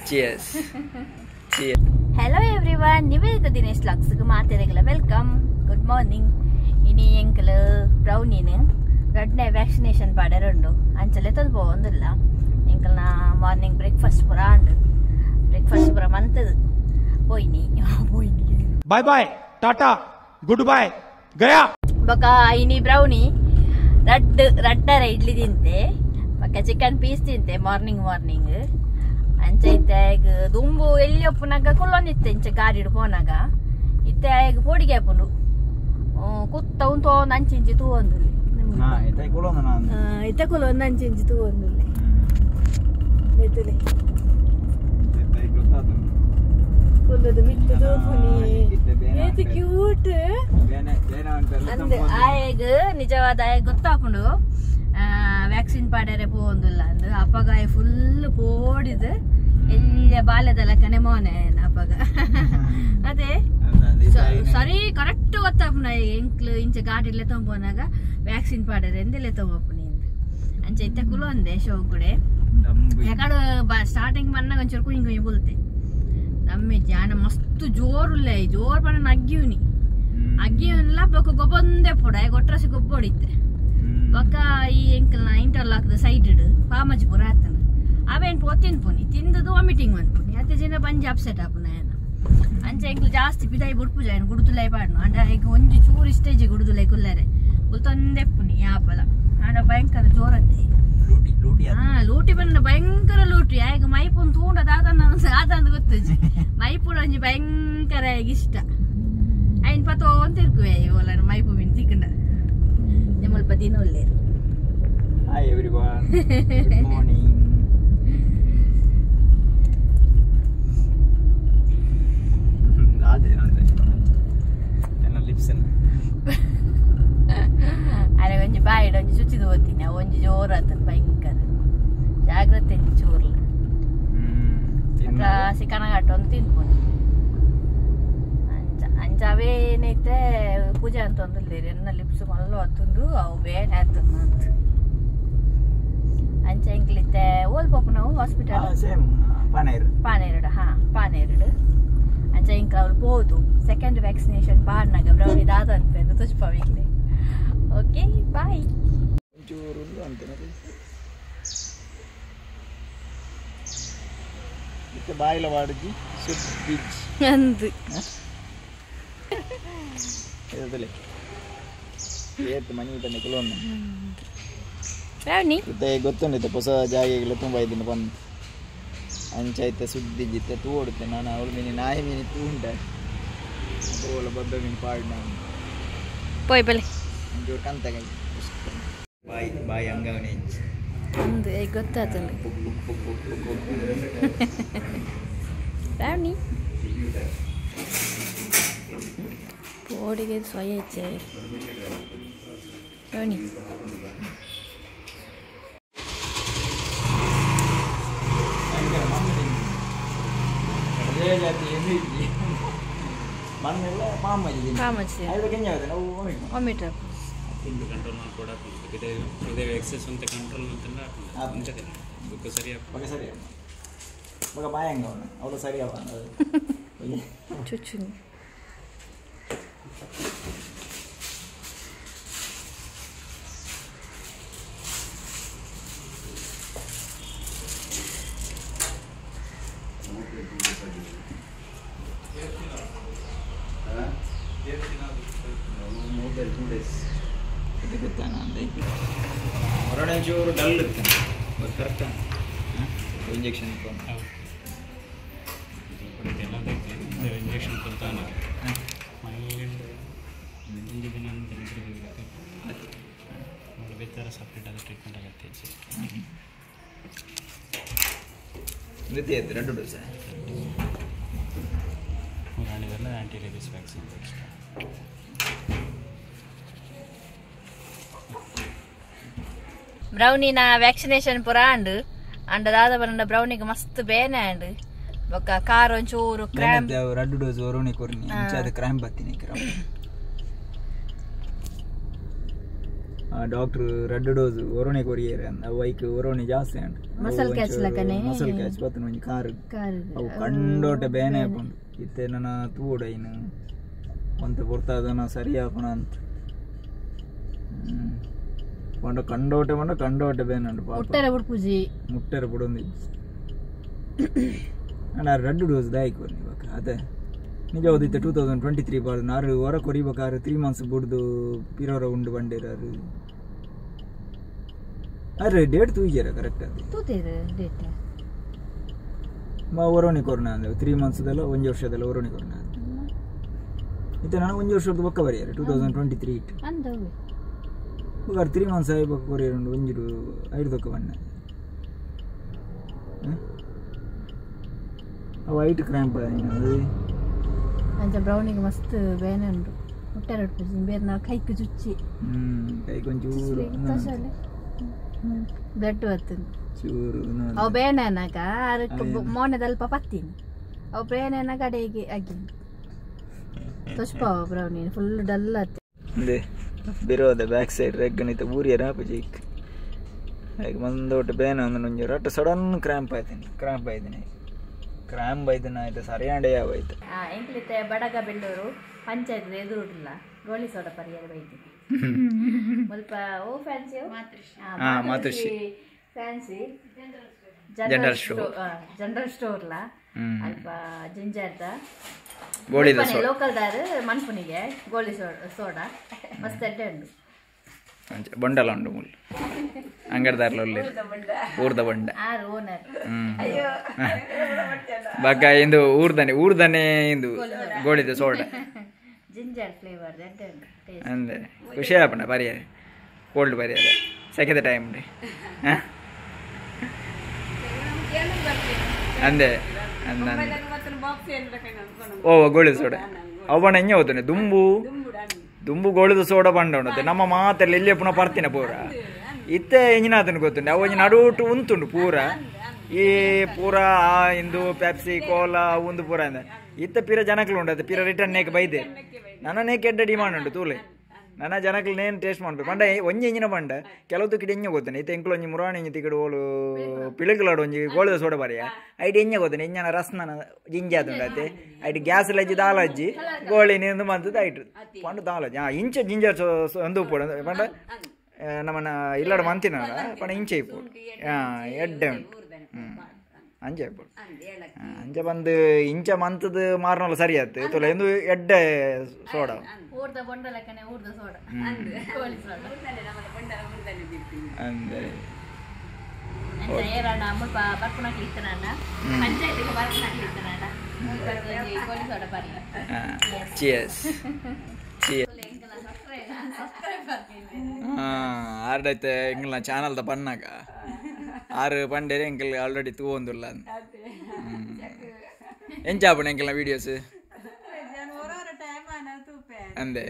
Cheers. Hello everyone, NivedithaDinesh vlogs ಗೆ ಮಾತೆರೆಗಲ welcome. Good morning. ಇನಿ ಎಂಕಲ್ ಬ್ರೌನಿನ ರಡ್ನೆ vaccination ಪಾಡರುಂಡು ಅಂಚಲೆ ತೊಂದು ಒಂದಿಲ್ಲ ಎಂಕಲ್ನ ಮಾರ್ನಿಂಗ್ ಬ್ರೇಕ್ಫಾಸ್ಟ್ ಪೂರ ಆಂಡು ಬ್ರೇಕ್ಫಾಸ್ಟ್ ಪೂರ ಮಂತದು ಪೋಯ್ನಿ ಬಾಯ್ ಬಾಯ್ ಟಾಟಾ ಗುಡ್ ಬಾಯ್ ಗಯಾ ಬೊಕ ಇನಿ ಬ್ರೌನಿ ರಡ್ಡರ ಇಡ್ಲಿ ತಿಂತೆ ಬೊಕ ಚಿಕನ್ ಪೀಸ್ ತಿಂತೆ ಮಾರ್ನಿಂಗ್ ಅಂಚೈತೆ ಈಗ ದುಂಬು ಎಲ್ಲಿ ಒಪ್ಪುನಾಗ ಕುಲ್ಲೊಂದಿತ್ತೆ ಇಂಚ ಗಾಡಿ ಪೋನಾಗ ಇತ್ತೆ ಈಗ ಪೋಡಿಗೆ ಹಾಪುಂಡು ಕುತ್ತ ಉಂಟು ಒಂದು ಅಂಚಿಂಚಿ ತೂವೊಂದುಲ್ಲಿ ಇತ್ತ ಕುಲ ಒಂದು ಅಂಚಿಂಚಿ ತೂವೊಂದುಲ್ಲಿ ಎತ್ತಲೆ ಕುಲ್ಲದು ಮಿತ್ತು ತೂಪುನಿ ಏತು ಕ್ಯೂಟ್ ಅಂದೆ ಆಯಗ ನಿಜವಾದ ಆಯಗ ಗೊತ್ತಾಪುಂಡು ವ್ಯಾಕ್ಸಿನ್ ಪಾಡ್ಯಾರೆ ಪೋಂದಿಲ್ಲ ಅಂದು ಅಪ್ಪಗಾಯ ಫುಲ್ ಪೋಡಿದು ಎಲ್ಲ ಬಾಲ್ಯದಲ್ಲ ಕನೆ ಮೋನೆ ಅಪ್ಪಗ ಅದೇ ಸರಿ ಕರೆಕ್ಟ್ ಗೊತ್ತಾಪುನ ಎಂಕ್ಲು ಇಂಚ ಗಾಡಿಲೆ ತೊಂಬೋನಾಗ ವ್ಯಾಕ್ಸಿನ್ ಪಾಡ್ಯಾರೆ ಎಂದೆಲ್ಲ ತೊಂಬಪ್ಪುನಿ ಎಂದು ಅಂಚೆ ಇತ್ತ ಕುಲು ಅಂದೆ ಶೋ ಕೂಡೆ ಯಾಕಡೆ ಸ್ಟಾರ್ಟಿಂಗ್ ಮನ್ನಾಗ ಒಂಚೂರು ಕುಂಯಿ ಬುಲ್ತೆ ನಮ್ಮೆ ಜಾನ ಮಸ್ತ್ ಜೋರುಲ್ಲ ಜೋರ್ ಪಡ ಅಗ್ಗಿವ್ನಿ ಅಗ್ಗಿವನ್ಲ ಬೊಕ್ಕ ಗೊಬ್ಬೊಂದೇ ಪುಡ ಗೊಟ್ರಸಿ ಗೊಬ್ಬ ಹೊಡಿತೆ ಬೊಕ್ಕ ಈ ಎಂಕಲ್ನ ಇಂಟರ್ಲಾಕ್ದ ಸೈಡ್ ಪಾಮಜ್ ಪುರ ಆತನ ಅವೇನು ಪೋತಿನ್ ಪುನಿ ತಿಂದದು ವಾಮಿಟಿಂಗ್ ಅನ್ಪುನಿ ಅತ್ತೆ ಜನ ಬಂಜಿ ಅಪ್ಸೆಟ್ ಆಪುನ ಏನ ಅಂಚೆ ಎಂಕ್ಲು ಜಾಸ್ತಿ ಪಿದಾಯಿ ಬುಡ್ಪು ಜಾಯನ್ ಗುಡುದುಲೈ ಪಾಡ್ನು ಅಂಡ ಈಗ ಒಂಜಿ ಚೂರು ಇಷ್ಟೇಜಿ ಗುಡುದುಲೈ ಕುಲ್ಲರೆ ಗುಲ್ತೊಂದೆ ಪುನಿ ಯಾಪಲ ಆಡ ಭಯಂಕರ ಜೋರತ್ತೆ ಲೂಟಿ ಬಂದ ಭಯಂಕರ ಲೂಟಿ ಆಗ ಮೈಪುನ್ ತೂಂಡ ಆತಂದ ಗೊತ್ತಜ್ಜಿ ಮೈಪುರ ಒಂಜಿ ಭಯಂಕರ ಇಷ್ಟ ಐನ್ ಪತೋ ಅಂತ ಇರ್ಕುವೆ ಇವಲ್ಲ ಮೈಪು ಬಿನ್ ತಿಕ್ಕಂಡ ನಿಮ್ಮಲ್ಪ ದಿನ ಒಳ್ಳೆಯರು. Hi everyone. Good morning. ಅದೇ ನನ್ನ ಲಿಪ್ಸ್ ಅರೆ ಒಂಜಿ ಬಾಯಿಡ ಒಂಜಿ ಚುಚ್ಚಿದು ಓದ್ತೀನಿ ಒಂಜಿ ಜೋರು ಆತನ ಭಯಂಕರ ಜಾಗ್ರತೆ ಚೂರ್ಲ ಸಿಕನಗಾಟ ಒಂದು ತಿನ್ಕೊಂಡು ಅಂಚಾವೇನೈತೆ ಪೂಜೆ ಅಂತ ಒಂದಿಲ್ದೇರಿ ಎನ್ನ ಲಿಪ್ಸ್ ಮಲ್ಲ ಹೊತ್ತುಂಡು ಅವು ಬೇನೆ ಆತನ ಅಂತ ಅಂಚ ಇಂಕ್ಲಿತ್ತೆ ಓಲ್ ಪಾಪು ನಾವು ಹಾಸ್ಪಿಟಲ್ ಪಾನೇರಡು ಪಾನೇರಡು ಅಂಚ ಇಂಕ ಅವ್ರು ಹೋದು ಸೆಕೆಂಡ್ ವ್ಯಾಕ್ಸಿನೇಷನ್ ಪಾಡ್ನಾಗ ಬ್ರೌನಿ ದಾದ ಅಂತ ತುಚ್ಪವಿಗ್ಲಿ. Okay bye. ಬಾಯಿಲ ವಾಡಿಜಿ ಅಂದು ಏತ್ ಮನಿ ತನ್ನೆ ಕೆಲವೊಂದು ಬ್ರೌನಿ ಗೊತ್ತುಂಡಿತ್ತೆ ಹೊಸ ಜಾಗೆಗಳು ತುಂಬ ಇದ್ದೀನಿ ಬಂದು ಅಂಚಾಯ್ತೆ ಸುದ್ದಿ ಜಿತ್ತೆ ತೂಡುತ್ತೆ ನಾನು ಅವಳು ಮೀನಿ ನಾಯಿ ಮೀನಿ ತೂಂಡೆ ಅವಳ ಬಬ್ಬೆ ಮೀನು ಪಾಡ್ ನಾನು ಪೋಯ್ ಬಲೆ ಒಂಚೂರು ಕಂತಾಗ ಬಾಯಿ ಹಂಗವನೇ ಒಂದು ಗೊತ್ತಾತಂದು ಬ್ರೌನಿ ಪೋಡಿಗೆ ಸ್ವಯ ಇಚ್ಛೆ ಬ್ರೌನಿ ಮಣ್ಣೆಲ್ಲ ಪಾಮಜ್ಜಿ ವಾಮಿಟ್ ಕಂಟ್ರೋಲ್ ಮಾಡ್ಕೊಡಕ್ಕೆ ಇದೇ ಎಕ್ಸಸ್ ಅಂತ ಕಂಟ್ರೋಲ್ ಅಂತ ಸರಿ ಮಗ ಬಾಯ ಹಂಗ ಅವಳು ಸರಿ ಅವ ಚುಚ್ಚುನಿ ಹೊರಡೆ ಚೂರು ಡಲ್ ಇರ್ತಾನೆ ಕರೆಕ್ಟಾ ಇಂಜೆಕ್ಷನ್ ಇಂಜೆಕ್ಷನ್ ಕೊಡ್ತಾನೆ ಮೈಲಿಂದ ಒಂದು ದಿನ ಬೇರೆ ಸಪ್ರೇಟ್ ಆದ ಟ್ರೀಟ್ಮೆಂಟ್ ಆಗುತ್ತೆ ಎರಡು ಡೋಸ್ ಇವೆಲ್ಲ ಆ್ಯಂಟಿ ರೇಬಿಸ್ ವ್ಯಾಕ್ಸಿನ್ ಬ್ರೌನಿನ ವ್ಯಾಕ್ಸಿನೇಷನ್ ಪೂರ ಅಂಡು ಅಂಡದಾದ ಬಂಡ ಬ್ರೌನಿಗೆ ಮಸ್ತ್ ಬೇನೆ ಅಂಡು ಬೊಕ್ಕ ಕಾರ್ ಒಂಚೂರು ಕ್ರ್ಯಾಂಪ್ ಎರಡು ಡೋಸ್ ವರುಣಿ ಕೊರ್ನಿ ಅದು ಕ್ರ್ಯಾಂಪ್ ಬತ್ತೀನಿ ಡಾಕ್ಟ್ರು 2 ಡೋಸ್ ಒರೋಣೆ ಕೊರಿಯರ್ ಅವೈಕ್ ಒರೋಣೆ ಜಾಸ್ತಿ ಉಂಟು ಮಸಲ್ ಕ್ಯಾಚ್ ಬತ್ತನ ಒಂಜಿ ಕಾರು ಅವು ಕಂಡೋಟ ಬೇನೆ ಹಾಕೊಂಡು ಇತ್ತೆ ನನ್ನ ತೂಡೈನು ಒಂತ ಕೊಡ್ತಾದನ ಸರಿ ಹಾಕೋಣ ಅಂತ ಪಂಡ ಕಂಡೋಟ ಬೇನೆ ಉಂಟು ಮುಟ್ಟೆರ ಬಿಡೊಂದಿದ್ದು ನಾನು 2 ಡೋಸ್ ದಾಯ್ಕೋರು ಇವಾಗ ಅದೇ ನಿಜ ಓದಿತ್ತೆ 2023 ಬಾರ್ದು ನಾರು ಹೊರ ಕೊರಿಬೇಕಾದ್ರೆ 3 months ಬಿಡ್ದು ಪಿರೋರ ಉಂಡು ಬಂಡಿರಾರು ಅರೆ ಡೇಟ್ ತೂಜಾರ ಕರೆಕ್ಟ್ ಅದು ಒರೋಣಿ ಕೊರೋನಾ ಅಂದ್ರೆ 3 monthsದಲ್ಲ 1 ವರ್ಷದಲ್ಲ ಒರೋಣಿ ಕೊರೋನಾ ಇತ್ತೆ ನಾನು 1 ವರ್ಷದ ಪಕ್ಕ ಬರೆಯಾರೆ 2023 ಇಟ್ಟು ಬೇಕಾದ್ರೆ 3 months ಆಗಿ ಪಕ್ಕ ಕೊರಿಯರು ಒಂಜಿರು 5 ದೊಕ್ಕ ಬಣ್ಣ ವೈಟ್ ಕ್ರ್ಯಾಂಪ್ ಅದು ಬ್ರೌನಿಗೆ ಮಸ್ತ್ ಬೇನೆ ಉಂಟು ಮುಟ್ಟೆ ಬೇರೆ ನಾವು ಕೈಗೆ ಚುಚ್ಚಿ ಕೈ ಕೊಂಚೂರು ಬ್ಲಡ್ ಬರ್ತದೆ ಚೂರು ಅವು ಬೇನೆ ಅನ್ನಕ ಅದಕ್ಕೆ ಮೋನೆದಲ್ಪ ಪತ್ತೀನಿ ಅವು ಬೇನೆ ಅನ್ನ ಕಡೆಗೆ ಆಗಿ ತೊಚ್ಪಾವ ಬ್ರೌನಿ ಫುಲ್ ಡಲ್ ಆಯ್ತು ಅದೇ ಬಿರೋದ ಬ್ಯಾಕ್ ಸೈಡ್ ರೆಗ್ಗನಿತ ಊರಿಯರ ಪಜೀಕ್ ಹಾಗೆ ಮಂದೋಟ ಬೇನೆ ಒಂದು ಒಂಜಿ ರಟ್ಟು ಸಡನ್ ಕ್ರ್ಯಾಂಪ್ ಆಯ್ತೀನಿ ಕ್ರಾಂಪ್ ಬೈದನ ಆಯ್ತು ಸರಿಯಾಡೇ ಆಯ್ತು ಎಂಕ್ಲಿತ್ತೆ ಬಡಗ ಬೆಳ್ಳೂರು ಪಂಚಾಯತ್ ಎದುರುಲ್ಲ ಗೋಳಿ ಸೋಡ ಪರಿಹಾರ ಬೈತೀನಿ ಸ್ವಲ್ಪ ಓ ಫ್ಯಾನ್ಸಿ ಮಾತೃಶ್ರೀ ಫ್ಯಾನ್ಸಿ ಜನರಲ್ ಸ್ಟೋರ್ಲ ಅಲ್ಪ ಜಿಂಜರ್ದ ಗೋಳಿದ ಲೋಕಲ್ ದಾರು ಮನ್ಪುನಿಗೆ ಗೋಳಿ ಸೋಡಾ ಮಸ್ತ್ ಎಡ್ಡೆ ಉಂಡು ಬೊಂಡಲ ಉಂಡು ಮುಳ್ಳು ಅಂಗಡಿದಾರ್ಲ ಊರ್ದ ಬೊಂಡ ಬಗ್ಗ ಇಂದು ಊರ್ದನೆ ಇಂದು ಗೋಳಿದ ಸೋಡ ಜಿಂಜರ್ ಫ್ಲೇವರ್ ಅಂದೆ ಖುಷಿ ಆಪಣ ಪರಿಯಾರೆ ಕೋಲ್ಡ್ ಪರಿಯಾರೆ ಸೆಕೆದ ಟೈಮ್ ಉಂಡೆ ಅಂದೆ ಓ ಗೋಳಿದ ಸೋಡ ಅವಣ ಹೆಂಗೆ ಹೋತಾನೆ ದುಂಬು ಗೋಳಿದ ಸೋಡ ಬಂಡ ಉಂಟು ನಮ್ಮ ಮಾತೆಲ್ಲ ಇಲ್ಲೇ ಪುನಃ ಪರ್ತಿನ ಪೂರ ಇತ್ತೆ ಎಂಜಿನಾತನ ಗೊತ್ತುಂಟು ಅವು ನಡುಟು ಉಂತುಂಡು ಪೂರ ಈ ಪೂರ ಇಂದು ಪೆಪ್ಸಿ ಕೋಲಾ ಒಂದು ಪೂರ ಅಂದ ಇತ್ತ ಪಿರ ಜನಕ್ಲು ಉಂಟು ಪಿರ ರಿಟರ್ನ್ ನೇಕ್ ಬೈದೆ ನನ್ನ ನೇಕ್ ಎಡ್ಡ ಡಿಮಾಂಡ್ ಉಂಟು ತೂಲೆ ನನ್ನ ಜನಕ್ಲು ನೇನು ಟೇಸ್ಟ್ ಮಾಡ್ಬೇಕು ಪಂಡ ಒಂಜಿ ಎಂಜಿನ ಪಂಡ ಕೆಲವು ತಿಕ್ಕಡಿ ಎಂಜ ಗೊತ್ತಾನೆ ಇತ್ತ ಎಂಕ್ಲು ಒಂಜಿ ಮುರಾಣಿ ಎಂಜಿ ತಿಕ್ಕಡು ಓಲು ಪಿಳಕಲಾಡು ಒಂಜಿ ಗೋಳಿದ ಸೋಡ ಬರೆಯ ಐಟಿ ಎಂಜ ಗೊತ್ತಾನೆ ಎಂಜನ ರಸ್ನ ಜಿಂಜಾತುಂಡತ್ತೆ ಐಟಿ ಗ್ಯಾಸ್ ಲಜ್ಜಿ ದಾಲಜ್ಜಿ ಗೋಳಿ ನಿಂದು ಮಂತದ ಐಟು ಪಂಡ ದಾಲಜ್ಜಿ ಇಂಚ ಜಿಂಜರ್ ಒಂದು ಪೂಡ ಪಂಡ ನಮ್ಮನ್ನ ಇಲ್ಲಾಡ ಮಂತಿನ ಪಣ ಇಂಚೆ ಇಪ್ಪು ಎಡ್ಡೆ ಉಂಟು ಅಂಚೆ ಇಪ್ಪು ಅಂಚೆ ಬಂದು ಇಂಚ ಮಂತದ ಮಾರ್ನಲ್ಲ ಸರಿ ಆಯ್ತು ತೊಲೆ ಎಂದು ಎಡ್ಡೆ ಸೋಡ ಅಂದೆ ಚಿಯರ್ಸ್ ಆರ್ಡೈತೆ ಎಂಗ್ಲ ಚಾನಲ್ದ ಪನ್ನಾಗ ಆರು ಪಂಡೇರಿ ಎಂಕಲ್ ಆಲ್ರೆಡಿ ತೂವೊಂದುಲ್ಲ ಎಂಚಾಪಣ ಎಂಕಲ್ನ ವೀಡಿಯೋಸ್ ಅಂದೆ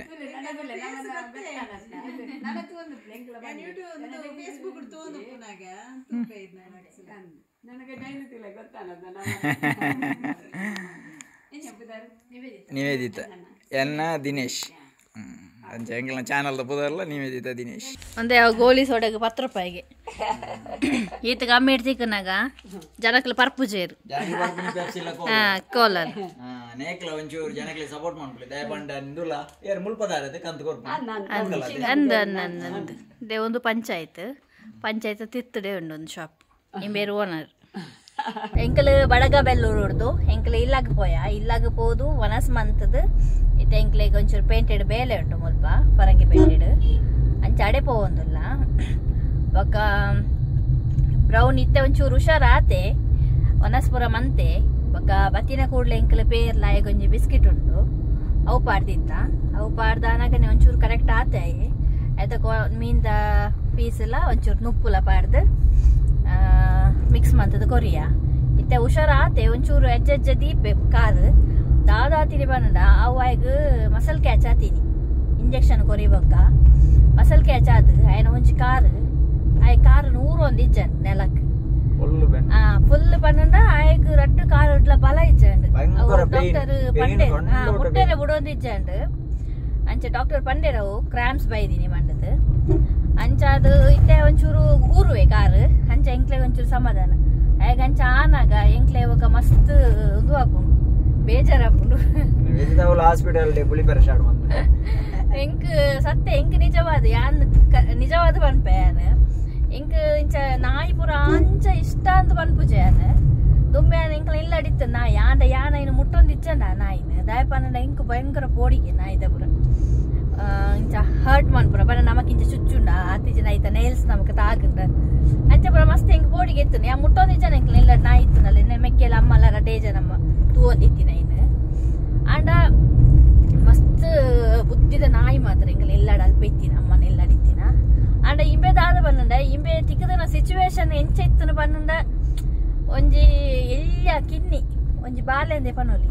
ನಿವೇದಿತ ಎನ್ನ ದಿನೇಶ್ ಅಂಚೆ ಎಂಕಲ್ನ ಚಾನಲ್ದ ಪುದರ್ಲ ನಿವೇದಿತ ದಿನೇಶ್ ಒಂದೇ ಗೋಳಿ ಸೋಡಗೆ 10 ರೂಪಾಯಿಗೆ ಈತ ಕಮ್ಮಿ ಇಡ್ತಿಕ್ಕನಾಗ ಜನಕ್ಲು ಪರ್ಪುಜೇರು ಕೋಲರ್ ನೇಕ್ಲ ಒಂಚೂರು ಜನಕ್ಲೆ ಸಪೋರ್ಟ್ ಮಾಡ್ಕೊಳ್ಳಿ ದಯಪಂಡ ನಿಂದುಲ ಏರ್ ಮುಲ್ಪದಾರದೆ ಕಂತು ಕೊರ್ಪು ಅಂದ ದೇ ಒಂದು ಪಂಚಾಯತ್ ತಿತ್ತಡೆ ಉಂಡು ಒಂದು ಶಾಪ್ ಇಂಬೇರು ಓನರ್ ಎಂಕಲು ಬಡಗ ಬೆಲ್ಲೂರು ಹೊಡ್ದು ಎಂಕಲು ಇಲ್ಲಾಗ ಪೋದು ವನಸ್ ಮಂತದ ಇತ್ತೆ ಎಂಕ್ಲೆಗೆ ಒಂಚೂರು ಪೇಂಟೆಡ್ ಬೇಲೆ ಉಂಟು ಮುಲ್ಪ ಪರಂಗಿ ಪೇಂಟೆಡ್ ಅಂಚೆ ಅಡೆ ಪೋವೊಂದುಲ್ಲ ಬೊಕ್ಕ ಬ್ರೌನ್ ಇತ್ತೆ ಒಂಚೂರು ಹುಷಾರಾತೆ ವನಸ್ಪುರ ಮಂತೆ ಬೊಕ್ಕ ಬತ್ತಿನ ಕೂಡ್ಲೆ ಎಂಕಲ ಪೇರ್ಲ ಒಂಜಿ ಬಿಸ್ಕಿಟ್ ಉಂಟು ಅವು ಪಾಡ್ದಿತ್ತ ಅವು ಪಾಡ್ದಾನಾಗನೆ ಒಂಚೂರು ಕರೆಕ್ಟ್ ಆತೆ ಅದಕ್ಕೆ ಮೀನ್ದ ಪೀಸ್ ಎಲ್ಲ ಒಂಚೂರು ನುಪ್ಪುಲ ಪಾಡ್ದು ಮಿಕ್ಸ್ ಮಂತದ ಕೊರಿಯ ಇತ್ತೆ ಹುಷಾರಾತೆ ಒಂಚೂರು ಎಜ್ಜೆಜ್ಜೆ ದೀಪೆ ಕಾರ್ ದಾದಾತಿರಿ ಬಂದ ಅವಾಗ ಮಸಲ್ ಕ್ಯಾಚ್ ಆತೀನಿ ಇಂಜೆಕ್ಷನ್ ಕೊರಿಬೊಕ್ಕ ಮಸಲ್ ಕ್ಯಾಚ್ ಆದ ಆಯ್ನ ಒಂಜಿ ಕಾರ್ ನೂರು ಒಂದು ಇಜ್ಜನ್ ನೆಲಕ್ ಫುಲ್ ಪಂಡ ಆಯ್ಗ ರಡ್ಡು ಕಾರ್ ಇಟ್ಲ ಬಲ ಇಜ್ಜಂಡ್ ಡಾಕ್ಟರ್ ಪಂಡೆ ಮುಟ್ಟೆರೆ ಬಿಡೊಂದು ಇಜ್ಜಂಡ್ ಅಂಚೆ ಡಾಕ್ಟರ್ ಪಂಡೆರವು ಕ್ರಾಂಪ್ಸ್ ಬೈದಿನಿ ಮಂಡದ್ ಅಂಚ ಅದು ಇತ್ತೆ ಒಂಚೂರು ಊರುವೆ ಕಾರ್ ಅಂಚ ಎಂಕ್ಲೆ ಒಂಚೂರು ಸಮಾಧಾನ ಆಗ ಅಂಚ ಆನಾಗ ಎಂಕ್ಲೆ ಇವಾಗ ಮಸ್ತ್ ಇದು ಹಾಕೊಂಡು ಬೇಜಾರಾಪುಂಡು ಹಾಸ್ಪಿಟಲ್ ಪುಳಿಪೆರ ಸ್ಟಾರ್ಟ್ ಮಾಡ್ತಾರೆ ಎಂಕ್ ಸತ್ಯ ಎಂಕ್ ನಿಜವಾದ ಯಾನ್ ನಿಜವಾದ ಪನ್ಪೆ ಯಾನ್ ಎಂಕ್ ಇಂಚ ನಾಯಿ ಪುರ ಅಂಚ ಇಷ್ಟ ಅಂತ ಪನ್ಪುಜ ಯಾನ್ ದುಂಬ್ಯಾನ ಎಂಕ್ಲ ಇಲ್ಲ ಅಡಿತ್ತ ನಾಯಿ ಯಾನ ಇನ್ನು ಮುಟ್ಟೊಂದು ಇಚ್ಚಂಡ ನಾಯಿನ ದಾಯಪಾನ ಎಂಕ್ ಭಯಂಕರ ಪೋಡಿಗೆ ನಾಯಿದ ಪುರ ಇಂಚ ಹರ್ಟ್ ಮನ್ಪುರ ಬರ ನಮಕ್ ಇಂಚ ಚುಚ್ಚುಂಡ ಆತಿಜ ನಾಯ್ತ ನೈಲ್ಸ್ ನಮಕ್ ತಾಗುಂಡ ಅಂಚ ಪುರ ಮಸ್ತ್ ಎಂಕ್ ಪೋಡಿಗೆ ಎತ್ತು ಯಾ ಮುಟ್ಟೊಂದು ಇಚ್ಚನ ಎಂಕ್ಲ ಇಲ್ಲ ನಾಯಿ ಇತ್ತನಲ್ಲ ಮೆಕ್ಕೆಲ್ಲ ಅಮ್ಮಲ್ಲರ ಡೇಜ ನಮ್ಮ ತೂವೊಂದಿತ್ತಿನ ಇನ್ನು ಆಂಡ ಮಸ್ತ್ ಬುದ್ಧಿದ ನಾಯಿ ಮಾತ್ರ ಎಂಕಲ್ ಎಲ್ಲಾಡ ಅಲ್ಪ ಇತ್ತಿನ ಅಮ್ಮನ ಎಲ್ಲಾಡ ಇತ್ತಿನ ಆಂಡ ಇಂಬೆ ದಾದ ಬನ್ನಂಡ ಇಂಬೆ ತಿಕ್ಕದನ ಸಿಚುವೇಶನ್ ಎಂಚ ಇತ್ತನ ಬನ್ನಂಡ ಒಂಜಿ ಎಲ್ಲ ಕಿನ್ನಿ ಒಂಜಿ ಬಾಲೆಂದೆ ಪನೊಲಿ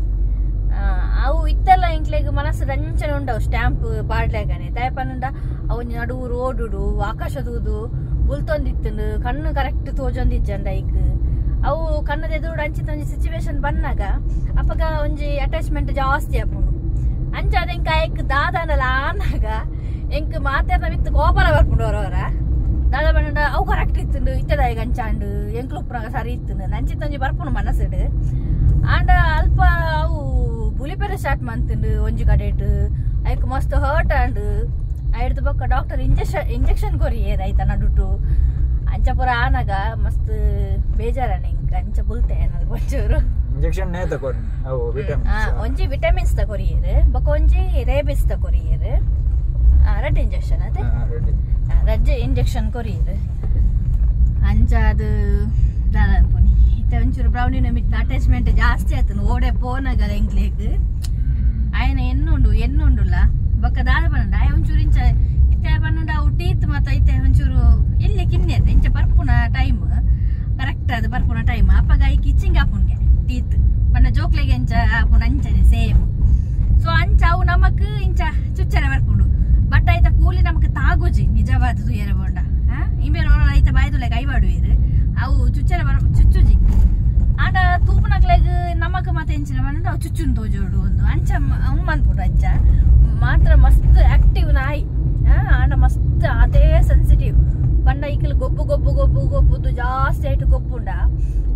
ಅವು ಇತ್ತೆಲ್ಲ ಎಂಕ್ಲೆಗ್ ಮನಸ್ಸು ರಂಚನೆ ಉಂಡವು ಸ್ಟ್ಯಾಂಪ್ ಪಾಡ್ಲಾಗನೆ ದಯ ಪನ್ನಂಡ ಅವು ನಡು ರೋಡುಡು ಆಕಾಶ ತೂದು ಬುಲ್ತೊಂದಿತ್ತಂಡು ಕಣ್ಣು ಕರೆಕ್ಟ್ ತೋಜೊಂದಿಜ್ಜಂಡ ಐಕ್ ಅವು ಕಣ್ಣದ ಎದುರು ಅಂಚಿತ ಒಂಜಿ ಸಿಚುವೇಶನ್ ಬನ್ನಾಗ ಅಪ್ಪಗ ಒಂಜಿ ಅಟ್ಯಾಚ್ಮೆಂಟ್ ಜಾಸ್ತಿ ಆಪುಂಡು ಅಂಚ ಅದ ಎಂಕ ಐಕ್ ದಾದಾನಲ್ಲ ಆನಾಗ ಎಂಕ್ ಮಾತಾಡ್ನ ಬಿತ್ತು ಕೋಪಲ ಬರ್ಪುಂಡು ಅವರವರ ದಾದ ಬಣ್ಣ ಅವು ಕರೆಕ್ಟ್ ಇತ್ತುಂಡು ಇತ್ತದ ಈಗ ಅಂಚಾಂಡು ಎಂಕ್ಲು ಉಪ್ಪುನಾಗ ಸರಿ ಇತ್ತುಂಡು ಅಂಚಿತ ಒಂಜಿ ಬರ್ಪುಂಡು ಮನಸ್ಸಿಡು ಆಂಡ ಅಲ್ಪ ಅವು ಬುಲಿಪೆರ ಸ್ಟಾರ್ಟ್ ಮಂತುಂಡು ಒಂಜಿ ಕಡೆಟ್ ಐಕ್ ಮಸ್ತ್ ಹರ್ಟ್ ಆಂಡ್ ಐಡ್ದು ಬೊಕ್ಕ ಡಾಕ್ಟರ್ ಇಂಜೆಕ್ಷನ್ ಕೊರಿಯೇರ್ ಆಯ್ತಾ ನಡುಟು ಅಂಚ ಪುರ ಆನಾಗ ಮಸ್ತ್ ಬೇಜಾರಣ ಇಂಕ ಅಂಚ ಬುಲ್ತೆ ಒಂಚೂರು ಇಂಜೆಕ್ಷನ್ ನೇ ತಕೋರಿ ಅವು ವಿಟಮಿನ್ಸ್ ಒಂಜಿ ವಿಟಮಿನ್ಸ್ ತಕೊರಿಯೇರ್ ಬೊಕ ಒಂಜಿ ರೇಬಿಸ್ ತಕೊರಿಯೇರ್ ರೆಡ್ ಇಂಜೆಕ್ಷನ್ ಅದೇ ರೆಡ್ ಇಂಜೆಕ್ಷನ್ ಕೊರಿಯೇರ್ ಅಂಚ ಅದು ದಾದ ಅನ್ಪುನಿ ಇತ್ತ ಒಂಚೂರು ಬ್ರೌನಿನ ಮಿತ್ತ ಅಟ್ಯಾಚ್ಮೆಂಟ್ ಜಾಸ್ತಿ ಆಯ್ತು ಓಡೆ ಪೋನಾಗ ಎಂಕ್ಲೇಕ್ ಆಯ್ನ ಎನ್ನುಂಡುಲ್ಲ ಬೊಕ್ಕ ದಾದ ಬನ್ನಂಡ ಆಯ್ ಒಂಚೂರು ಇಂಚ ಇತ್ತೆ ಬನ್ನಂಡ ಅವು ಟೀತ್ ಮತ್ತ ಇತ್ತೆ ಒಂಚೂರು ಎಲ್ಲಿ ಕಿನ್ನೆ ಆಯ್ತು ಇಂಚ ಬರ್ಪುನ ಟೈಮ್ ಕರೆಕ್ಟ್ ಅದು ಬರ್ಪುನ ಟೈಮ್ ಅಪ್ಪಗ ಐ ಕಿಚ್ಚಿಂಗ್ ಆಪುನ್ಗೆ ಟೀತ್ ಬಣ್ಣ ಜೋಕ್ಲೆಗೆ ಇಂಚ ಆಪುನ ಅಂಚನೆ ಸೇಮ್ ಸೊ ಅಂಚ ಅವು ನಮಕ್ ಇಂಚ ಚುಚ್ಚರೆ ಬರ್ಪುಂಡು ಬಟ್ ಆಯ್ತ ಕೂಲಿ ನಮಕ್ ತಾಗುಜಿ ನಿಜವಾದ ತುಯರ ಬೋಂಡ ಇಂಬೆ ಐತ ಬಾಯ್ದುಲೆ ಕೈವಾಡುವೇರು ಅವು ಚುಚ್ಚರೆ ಚುಚ್ಚುಜಿ ಆಟ ತೂಪನಕ್ಲೆಗ್ ನಮಕ್ ಮತ್ತೆ ಎಂಚಿನ ಬಂದ ಅವು ಚುಚ್ಚುನ್ ತೋಜೋಡು ಒಂದು ಅಂಚ ಅನ್ಪುಡು ಅಂಚ ಮಾತ್ರ ಮಸ್ತ್ ಆಕ್ಟಿವ್ ನಾಯಿ ಆಂಡ ಮಸ್ತ್ ಅದೇ ಸೆನ್ಸಿಟಿವ್ ಪಂಡ ಐಕಲ್ ಗೊಬ್ಬುದು ಜಾಸ್ತಿ ಆಯ್ತು ಗೊಬ್ಬುಂಡ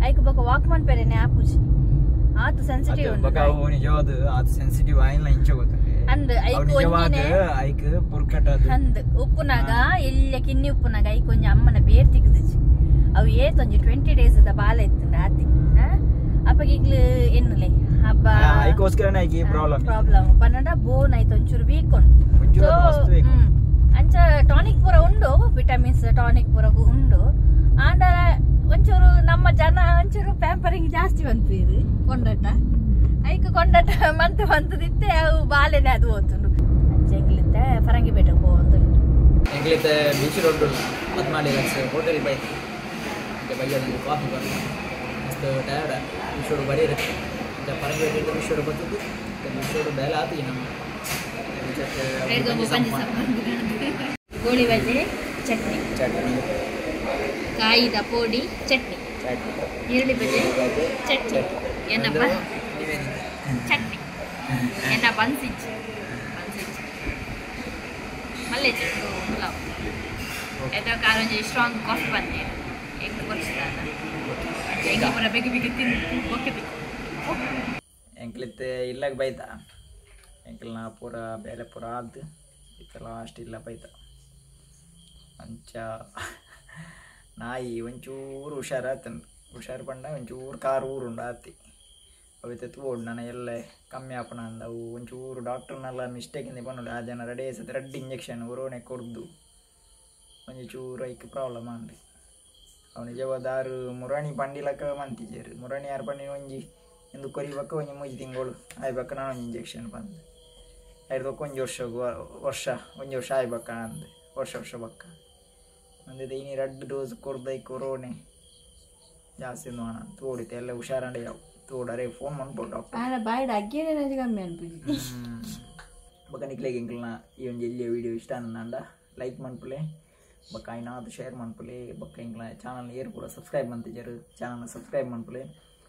ಐಕ್ ಬೊಕ ವಾಕ್ ಮನ್ಪೆರೆನೆ ಆಪುಜಿ ಆತ ಸೆನ್ಸಿಟಿವ್ ಉಂಡು ನಿಜವಾದ ಆತ ಸೆನ್ಸಿಟಿವ್ ಆಯಿಲ್ಲ ಇಂಚ ಗೊತ್ತಂಡೆ ಅಂದ್ ಐಕ್ ಒಂಜಿನೆ ಐಕ್ ಪುರ್ಕಟದು ಅಂದ್ ಉಪ್ಪುನಾಗ ಎಲ್ಲ ಕಿನ್ನಿ ಉಪ್ಪುನಾಗ ಐಕ್ ಒಂಜಿ ಅಮ್ಮನ ಬೇರ್ ತಿಕ್ಕದಿಜಿ ಅವು ಏತೊಂಜಿ 20 days ದ ಬಾಲ ಇತ್ತಂಡ ಆತಿ ಅಪ್ಪಗ ಈಗ್ಲು ಎನ್ನುಲೆ ಹಬ್ಬ ಐಕೋಸ್ಕರನೇ ಐಕಿ ಪ್ರಾಬ್ಲಮ್ ಪನ್ನಡ ಬೋನ್ ಐತ ಒಂಚೂರು ವೀಕ್ ಉಂಡು ಅಂಚ ಟಾನಿಕ್ ಪೂರ ಉಂಡು ವಿಟಮಿನ್ಸ್ ಟಾನಿಕ್ ಪೂರ ಉಂಡು ಆಂಡ ಒಂಚೂರು ನಮ್ಮ ಜನ ಒಂಚೂರು ಪ್ಯಾಂಪರಿಂಗ್ ಜಾಸ್ತಿ ಬಂದ್ಪೀರು ಕೊಂಡಟ ಐಕ್ ಕೊಂಡಟ ಮಂತದಿತ್ತೆ ಅವು ಬಾಲೆನೆ ಅದು ಓದ್ತುಂಡು ಅಂಚ ಎಂಗ್ಲಿತ್ತೆ ಫರಂಗಿ ಬೇಟಕ್ಕೆ ಹೋಗಂದು ಎಂಗ್ಲಿತ್ತೆ beach road Padmali hotel bike ಬೈಯೊಂದು ಕಾಫಿ ಬಂದು ಮಸ್ತ್ ಟಯರ್ಡ್ ಮಿಶೋಡು ಬರೀ ಇರುತ್ತೆ ಫರಂಗಿ ಬೇಟ ಮಿಶೋಡು ಬರ್ತದ್ದು ಮಿಶೋಡು ಬೇಲೆ ಆತಿ ನಮ್ಮ ಗೋಳಿ ಬಜೆ ಚಟ್ನಿ ಕಾಯಿದ ಪೋಡಿ ಚಟ್ನಿ ಈರುಳ್ಳಿ ಬಜೆ ಚಟ್ನಿ ಏನಪ್ಪ ಚಟ್ನಿ ಎನ್ನ ಬನ್ಸಿಚ್ಚು ಮಲ್ಲೆ ಚಟ್ನಿ ಪುಲಾವ್ ಎದ್ರ ಕಾಲೊಂಜಿ ಸ್ಟ್ರಾಂಗ್ ಕಾಫಿ ಬಂದೆ ಹೆಂಗ್ ಕೊಡ್ಸಿದಾನ ಹೆಂಗೆ ಪುರ ಬೇಗ ತಿಂದು ಹೋಗ್ಬೇಕು ಎಂಕ್ಲಿತ್ತೆ ಇಲ್ಲಾಗ ಬೈತಾ ಎಂಕಲ್ನ ಪೂರ ಬೇರೆ ಪೂರ ಆದ್ದು ಇತ್ತ ಲಾಸ್ಟ್ ಇಲ್ಲ ಬೈತ ಅಂಚ ನಾಯಿ ಒಂಚೂರು ಹುಷಾರು ಪಂಡ ಒಂಚೂರು ಕಾರು ಊರುಂಡು ಆತಿ ಅವೈತೆ ತೋಡು ನಾನು ಎಲ್ಲ ಕಮ್ಮಿ ಆಪಣ ಅಂದ ಅವು ಒಂಚೂರು ಡಾಕ್ಟರ್ನೆಲ್ಲ ಮಿಸ್ಟೇಕಿಂದ ಬಂದು ಆ ಜನ ರೆಡ್ ಇಂಜೆಕ್ಷನ್ ಉರೋಣೆ ಕೊಡ್ದು ಒಂಚೂರು ಐಕ್ ಪ್ರಾಬ್ಲಮ್ ಅಂದ್ರಿ ಅವು ನಿಜವಾದಾರು ಮುರಾಣಿ ಪಂಡಿಲಕ್ಕ ಮಂತಿಜೇರು ಮುರಾಣಿ ಯಾರು ಪಂಡಿನ ಒಂಜಿ ಎಂದು ಕೊರಿಬೇಕ ಒಂಜಿ 3 ತಿಂಗಳು ಆಯ್ಬೇಕ ನಾನು ಒಂದು ಇಂಜೆಕ್ಷನ್ ಬಂದು ಐದಕ್ಕೆ ಒಂಜಿ ವರ್ಷ ಆಯ್ಬೇಕ ಅಂದೆ ವರ್ಷ ಬಕ್ಕ ಒಂದಿದೆ ಇನ್ನು 2 ಡೋಸ್ ಕೊರ್ದೈ ಕೊರೋನೆ ಜಾಸ್ತಿ ನೋಣ ತೋಡಿತೆ ಎಲ್ಲ ಹುಷಾರಂಡೆ ಯಾವ ತೋಡರೆ ಫೋನ್ ಮಾಡ್ಬೋದು ಡಾಕ್ಟರ್ ಬಾಯ್ಡ ಅಗ್ಗೇನೆ ಕಮ್ಮಿ ಅನ್ಪಿಜಿ ಬಕ್ಕ ನಿಕ್ಲೆಗೆ ಇಂಕ್ಲನ ಈ ಒಂದು ಎಲ್ಲಿಯ ವಿಡಿಯೋ ಇಷ್ಟ ಅಂದ ಲೈಕ್ ಮಾಡ್ಪಲೆ ಬಕ್ಕ ಏನಾದ್ರು ಶೇರ್ ಮಾಡ್ಪಲೆ ಬಕ್ಕ ಇಂಕ್ಲ ಚಾನಲ್ ಏರ್ ಕೂಡ ಸಬ್ಸ್ಕ್ರೈಬ್ ಮಾಡ್ತಿದ್ದಾರೆ ಚಾನಲ್ನ ಸಬ್ಸ್ಕ್ರೈಬ್ ಮಾಡ್ಪಲೆ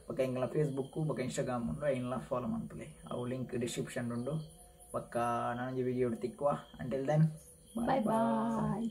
ಬಕ್ಕ ಇಂಕ್ಲ ಫೇಸ್ಬುಕ್ಕು ಬಕ್ಕ ಇನ್ಸ್ಟಾಗ್ರಾಮ್ ಉಂಡು ಐನ್ಲ ಫಾಲೋ ಮಾಡ್ಪಲೆ ಅವು ಲಿಂಕ್ ಡಿಸ್ಕ್ರಿಪ್ಷನ್ ಉಂಡು ಬಕ್ಕ ನನಗೆ ವಿಡಿಯೋ ತಿಕ್ಕುವ ಅಂಟಿಲ್ ದೆನ್ ಬಾಯ್ ಬಾಯ್.